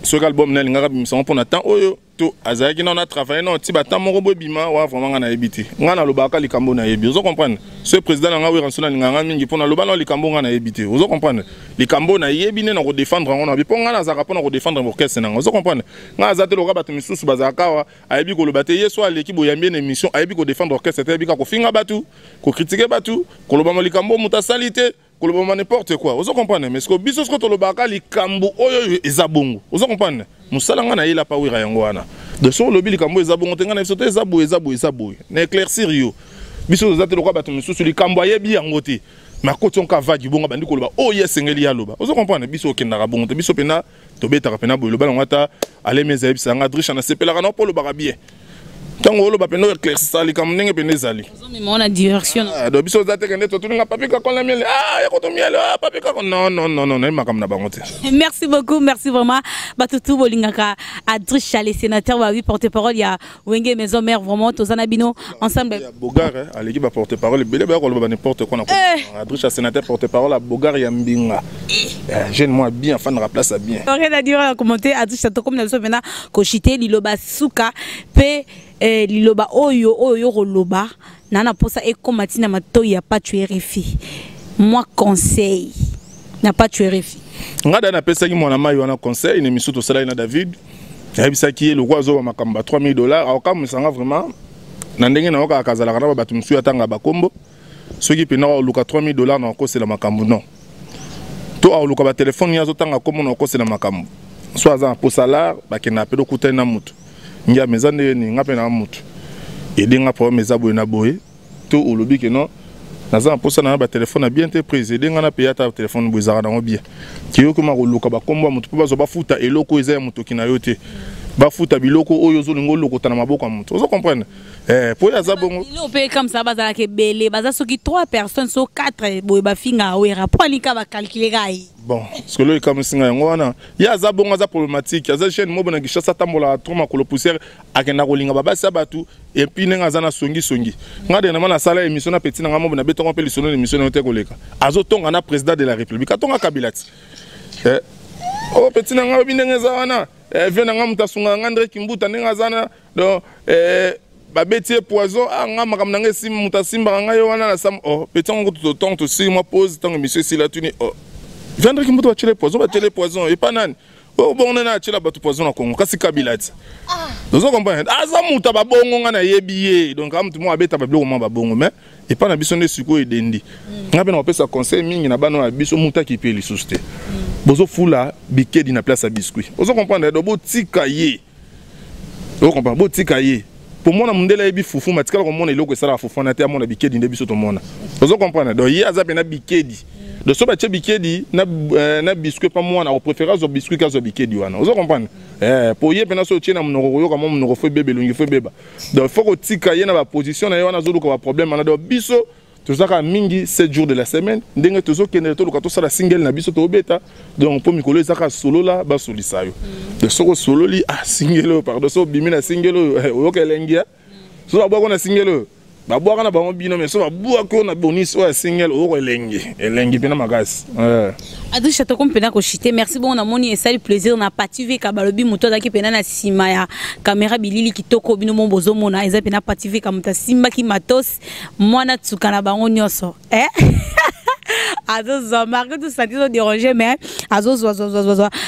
[SPEAKER 14] ce album na linga bimisa pour natang oyo to azaki na on a travaillé na ti batam moko bima wa vraiment na yebi te ngana lobaka likambo na yebi vous comprenez ce président nga wi ransona linga mingi pour na lobana likambo nga na yebi te vous comprenez likambo na yebi ne na ko défendre ngona bi ponga na zaka pona ko défendre orchestre na vous comprenez nga azate loka batu misusu bazaka wa ayebi ko lobate yeso aleki bo yambi na émission ayebi ko défendre orchestre te ayebi ka ko finga batu ko critiquer batu ko lobama likambo mutasalité ko lobama n'importe quoi vous comprenez mais ce que biso ce que to lobaka likambo oyo ezabongo vous comprenez musala nga na yela pa wira yango wana de so lobi likambo ezabongo tenga na biso ezabo na éclaircir yo biso zate loka batu misusu likambo ayebi yango te makoti on ka vagi bonga bandi ko loba oh yes ngeli ya loba vous comprenez biso okenda bongo te biso pena to beta pena bo loba ngata ale meza ebisa nga drisha na sepela na po loba bien tango loba pena éclaircir ça likambo ndenge pena ezali
[SPEAKER 2] mais on a direction
[SPEAKER 14] do biso zate kende to tuninga papika kon la miel ya ko to miel papika non makam na bango te.
[SPEAKER 2] Merci beaucoup, merci vraiment batutu bolingaka Adrisha les sénateurs va oui porte-parole il y a Wenge maison mère vraiment tozana bino ensemble
[SPEAKER 14] Bogar allez ba porte-parole belé ba ko loba n'importe quoi na Adrisha sénateur porte-parole à Bogar ya mbinga jeune moi bien fan na place bien
[SPEAKER 2] rien à dire à commenter Adrisha to comme na biso maintenant ko chité liloba suka pe liloba oyo roloba nana posa e komatina mato ya pas tuer RFI moi conseil n'a pas tué RFI
[SPEAKER 14] ngada na pesa ki mwana mai wana conseil une émission to sala na David yabisa ki le roi zo makamba $3000 aoka musanga vraiment na ndenge na oka kazala kana batu musu atanga bakombo soki pena o luka $3000 na ko sela makambo non to o luka ba téléphone yazo tanga komo na ko sela makambo so aza po salaire ba kena pedo kutana mutu ngia mezande ni ngape na mutu edenga po meza boye na boye to olobi ke non naza mposa na ba téléphone bien te prise edenga na payer ta téléphone bozara na bien ki yo kuma koluka ba kombo mutu po bazo bafuta eloko eza ya mutu kina yo te bafuta biloko oyo zo lingo lokota na maboko ya mutu ozo comprendre po ya za bongo
[SPEAKER 2] il peut comme ça bazala ke belé baza soki 3 personnes so 4 boye ba finga wera po alika ba calculer gai
[SPEAKER 14] bon parce que le comme singa yango wana ya za bongo za problématique ya za chaîne mo na gishasa tambola troma ko le poussière akena ko linga baba sabatu et puis nenga za na songi ngade na mana sala émission na petit na ngamo na betongo pe lisono émission na te koleka azo tonga na président de la république atonga kabilati oh petit na ngabo binenge za wana vena nga mutasunga ngandre kimbuta nenga zana do babeti poison nga makam nanga sim mutasimba nga yo wana na sam oh petit ngo to temps to si moi pose tant monsieur si la tuni oh vendre kimbuta wa chele poison et pas nani oh bon na chela batu poison na Congo kasi kabilati dozo comprendre aza muta ba bongo nga na yebiye donc am tumo abeta ba bloko ba bongo mais et pas na biso ne suko edendi nga pe na pesa conseil mingi na bano na biso muta ki pe li susté bozo fula bikedi na place à biscuit bozo comprendre do botika ye do comprendre botika ye pour moi na mundela yebi fufu matikala ko mona iloko esala fufu na te amona bikedi nde biso to mona bozo comprendre do ye aza pe na bikedi de so bache bikedi na biscuit pas moi na préférence au biscuit ka zo bikedi wana bozo comprendre pour ye pe na so tiena mnoko yo ka mo mnoko fo bebe lungi fo beba donc faut ko tika ye na ba position na yo na zo ko ba problème na do biso tozaka mingi 7 jours de la semaine ndenge tozo kende to luka to sala single na biso to beta donc po mikolo ezaka solo la ba solisa yo de soko solo li single pardon so bimi na single yo kelengia so ba ko na single babwaka na bango bino mais so babwaka on a bonus o single o elengi pena makasi
[SPEAKER 2] Adrien to kompena ko chité merci bon na moni esali plaisir na pativé ka balobi moto zaki pena na sima ya caméra bilili kitoko bino mon bozo mona eza pena pativé ka muta simba ki matos mwana tsuka na bango nyoso azozo marque tout ça dit déranger mais azozo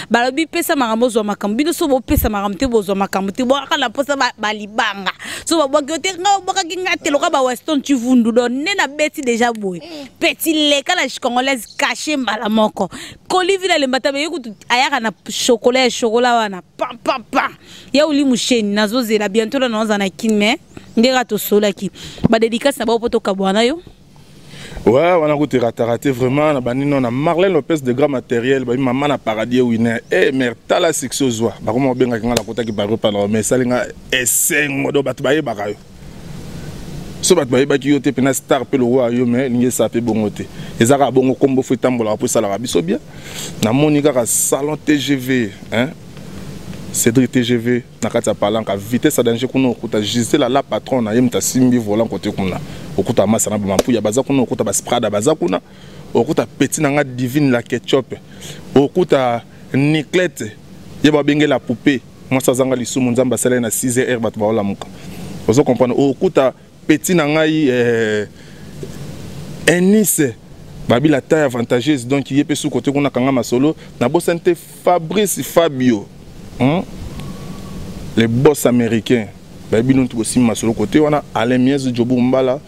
[SPEAKER 2] balobi pesa makambo zo makambo bino so bo pesa makambo te bozo makambo te bo kala posa balibanga so ba bokote nga kinga te loka ba weston tu vundu do nena beti déjà boy petit leka la congolaise caché mbala moko kolivila le mbata be kutu ayaka na chocolat wana pam ya uli musheni nazozela bientôt la nonza na kinme ndeka to solaki ba dédicace na ba poto kabwana yo.
[SPEAKER 14] Ouais, on a goûté raté vraiment. On a Marlène Lopez de grand matériel. Maman a paradis winner. Eh, mais t'as la section zoa. Bah comment bien quand la côté qui parle pas mais ça linga essaye modo batbaye bagayo. So batbaye ba qui yote pena star pe le roi yo mais linga ça pe bongote. Ezara bongo combo fait tambola pour ça la biso bien. Na monika ka salon TGV, hein. Cédric TGV na kata palanka vitesse à danger kuno kuta juste la patron na yemta simbi volant côté kuna okuta masa na bampu ya baza kuno okuta basprada baza kuna okuta petit nanga divine la ketchup okuta niclette yeba benge la poupée moi ça zanga lisumu nzamba sala na 6h bat ba ola muka ozo comprendre okuta petit nanga Enise babi la taille avantageuse donc il est sous côté kuna kanga masolo na bosante Fabrice Fabio. Les boss américains, baby nous aussi masolo côté on a Alain Mies Jobu Mbala,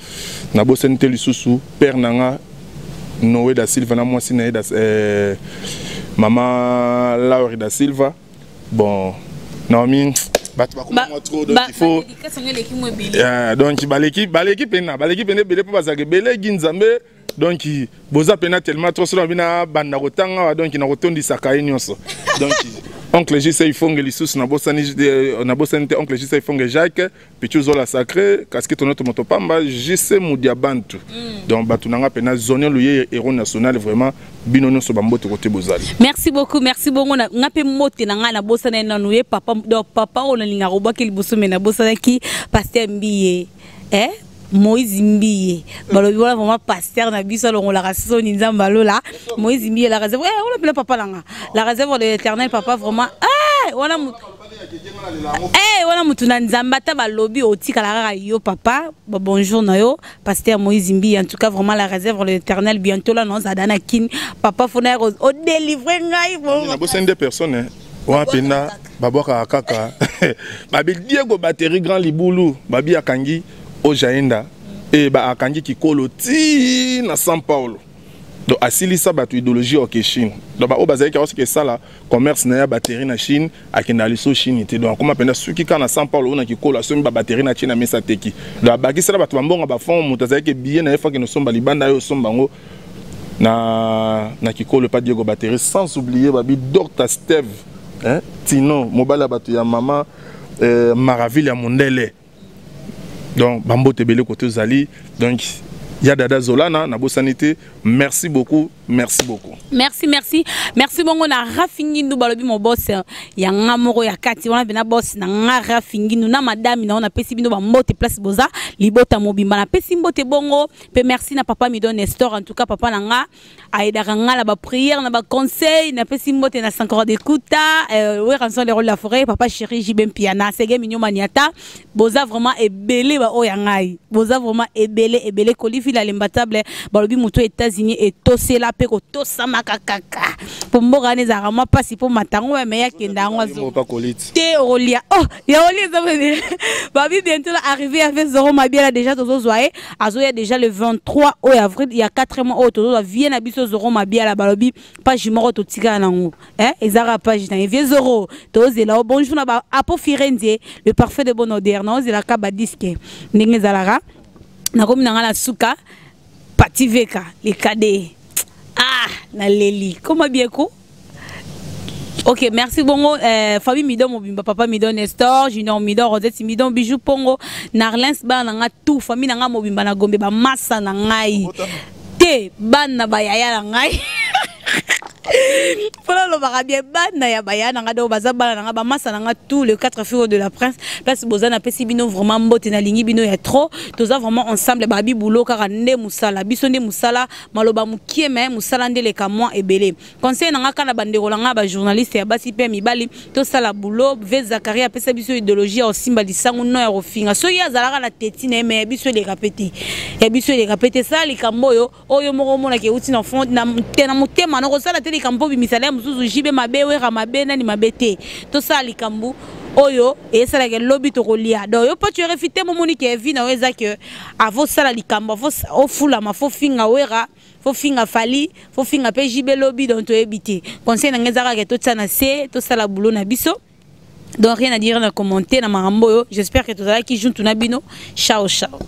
[SPEAKER 14] na bossente lisusu père nanga Noé da Silva na moi sina da maman Laure da Silva. Bon, Naomi bat ba trop donc il faut donc l'équipe ene belé pour bazake belé ginzambe donc boza pena tellement trop sur bina banda kotanga donc na kotondi sakaye nyonso donc oncle J.C. Ifonge Lissus na bosani oncle J.C. Ifonge Jacques pichu zola sacré casquette notre motopamba J.C. Mudiabantu donc batunanga pena zone le héros national vraiment binono so bambote côté bozali.
[SPEAKER 2] Merci beaucoup na ngape mote na ngana bosana na nuye papa on linga robaki liboso mena bosana ki pasteur Mbiye Moïse Mbiye balobi wala vraiment pasteur na biso longo la raso ni nzamba lola Moïse Mbiye la réserve on appelle papa langa la réserve de l'Éternel papa vraiment wana wana mutu na nzamba ta balobi otika la yo papa bonjour na yo pasteur Moïse Mbiye en tout cas vraiment la réserve de l'Éternel bientôt là non zadana kin papa fona au délivrer ngai bon
[SPEAKER 14] na bossende des personnes wapena baboka kaka babi Diego batterie grand libulu babi akangi au Jaenda et ba akangi kikolo ti na São Paulo donc asili sa batu idéologie au Chine donc ba obazaye ka que ça là commerce na ya batterie na Chine akenda liso Chine te donc comme penda suki kana São Paulo na kikolo asomi ba batterie na Chine na mesa teki donc ba kisala batu mbonga ba fond mutazaye ke billet na efa ke no somba libanda yo somba ngo na kikolo pas Diego batterie sans oublier babi Dr Steve hein Tino mobala batu ya mama Maraville ya Mondele. Donc, Bambo Tebele côté Zali. Donc, Yadada Zolana, Nabo Sanité. Merci beaucoup. Merci beaucoup.
[SPEAKER 2] Merci bongo na rafingi ndu balobi mon boss ya ngamoro ya kati wana bena boss na nga rafingi ndu na madame na ona pesi bino ba mbote place boza libota mobimba na pesi mbote bongo pe merci na papa mi donne Nestor en tout cas papa na nga aida nga la ba prière na ba conseil na pesi mbote na 5 heures d'écoute ouais rançon les rôles la forêt papa chéri Jibem Piana sege minyo maniata boza vraiment ebele ba oya ngai boza vraiment ebele kolifi la lembatable balobi muto États-Unis et tosela pe ko tosama kakaka pomboga ne za ma pasi po matango mais ya kenda ngwazo te olia ya olia ça veut babi bientôt arrivé avec Zoro Mabia déjà tozo zoaé azoya déjà le 23 avril il y a 4 mois tozo vient na biso Zoro Mabia la balobi page moko to tika nango ezara page na vie Zoro tozela bonjour na ba apo Firenze le parfait de bonne odeur non zela ka ba disque ndenge zalara na komi na suka Pativeka les cadets na leli comment bien ko ok merci bongo famille Midon mobimba papa Midon Nestor Junior Midon Rosette Midon Bijou Pongo Narlens ba nga tout famille nga mobimba na Gombe ba massa na ngai te bana ba yaya na ngai Voilà le barabien bana ya bayana nga do bazabana nga ba massa nga tous les 4 filles de la prince place bozana pesi bino vraiment mbote na lingi bino ya trop toza vraiment ensemble babi boulot kaka nde musala biso nde musala maloba mukie mais musala nde leka moi ebele conseil na nga kana bandeko nga ba journaliste ya basi pe mibali to sala boulot ve Zakaria pesa biso idéologie au simba lisangu no ya rofinga so ya zalaka na teti na mais biso les répéter ya biso les répéter ça likambo oyo moko mona ke uti na fond na tena mutema na ko sala teli kambo misala musuzu jibe mabe wera mabe nani mabete to sala likambo oyo et ça la lobby to kolia do yo po tu refite mo moni ke vi na weza ke avo sala likambo avo o fula ma fo finga wera fo finga fali fo finga pe jibe lobby donc to ebité conseil na ngezaka ke to tsana se to sala boulot na biso donc rien à dire na commenter na marambo yo j'espère que to sala ki juntu na bino ciao ciao.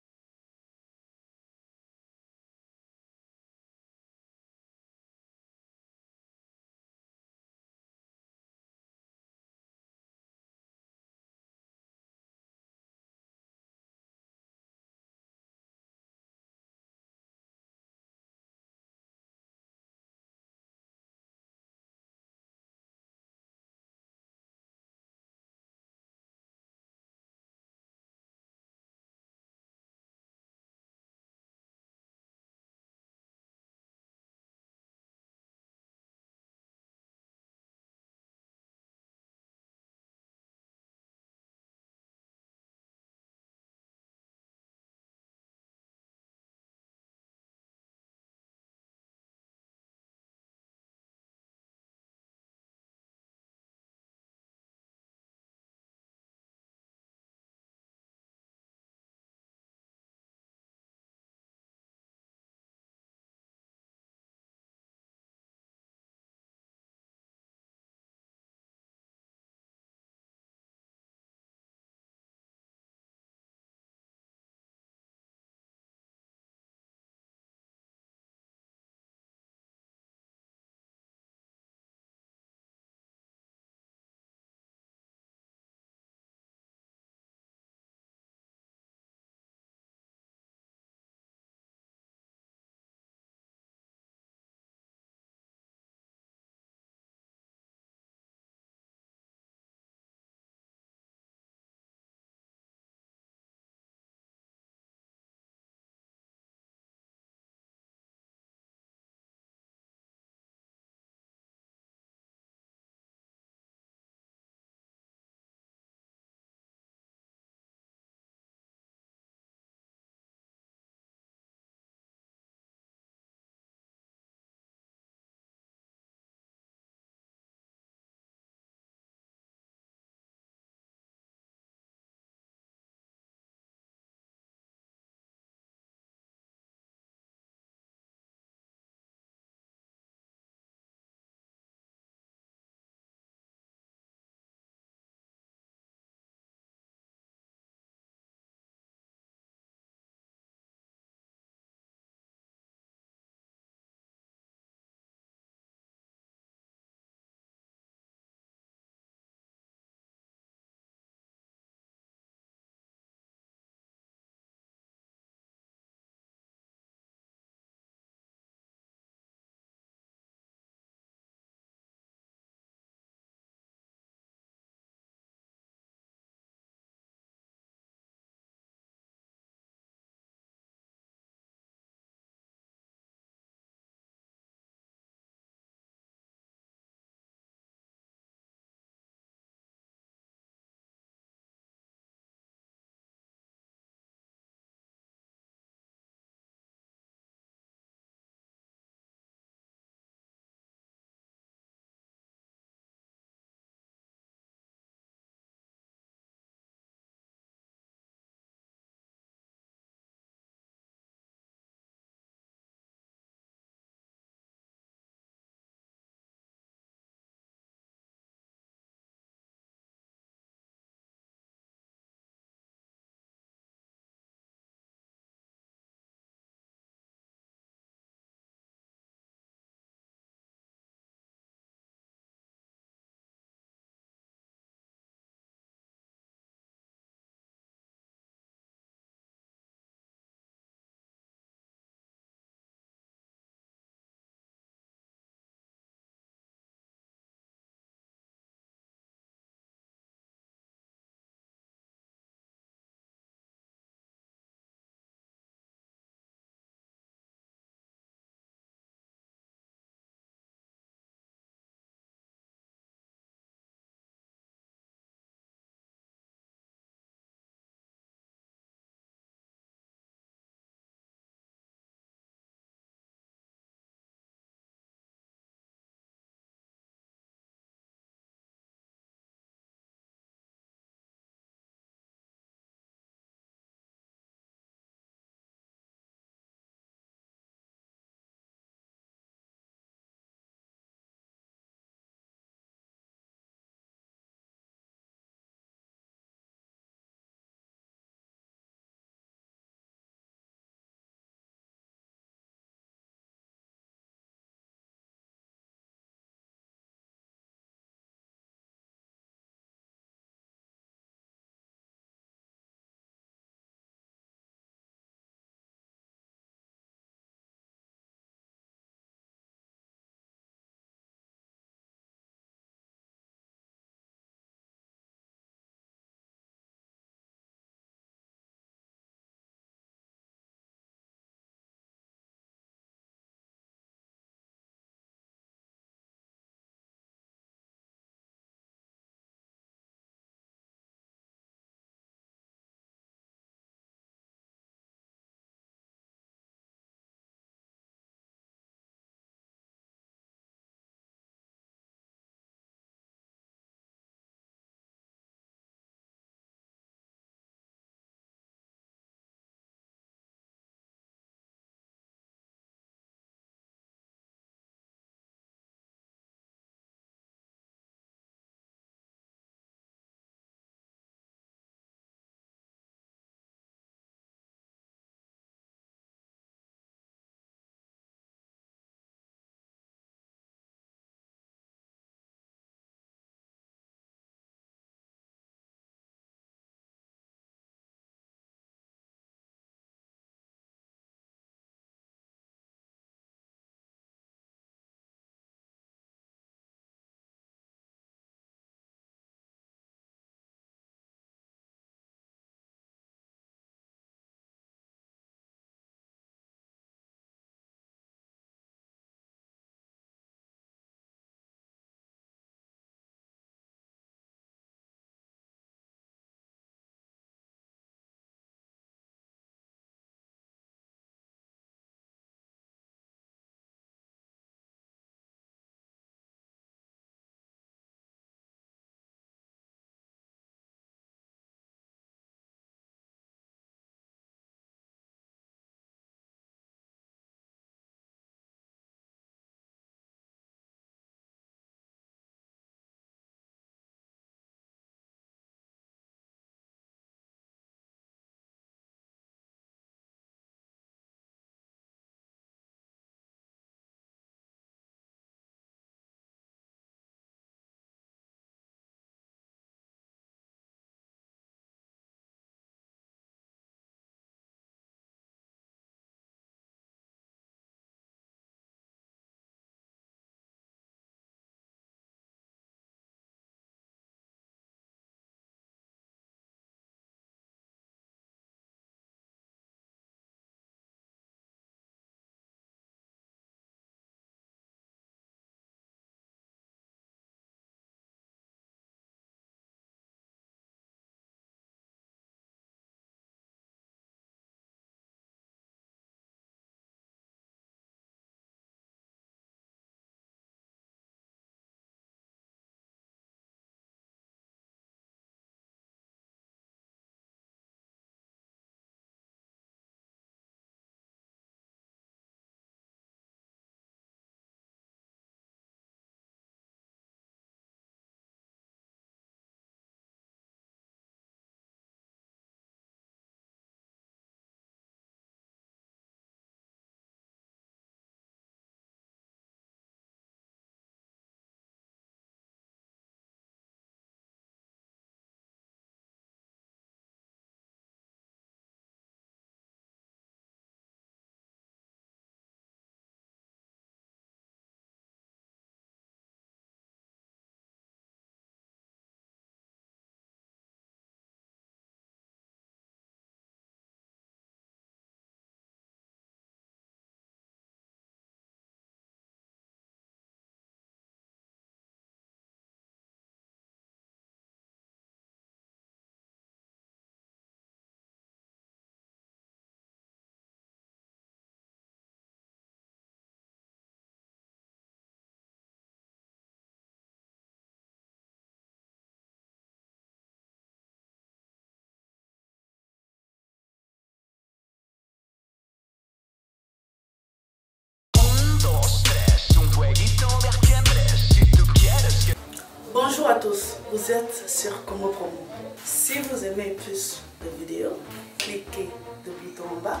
[SPEAKER 1] Bonjour à tous, vous êtes sur Congo Promo. Si vous aimez plus de vidéos, cliquez le bouton en bas,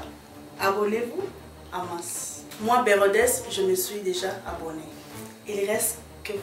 [SPEAKER 1] abonnez-vous en masse. Moi, Bérodès, je me suis déjà abonné. Il reste que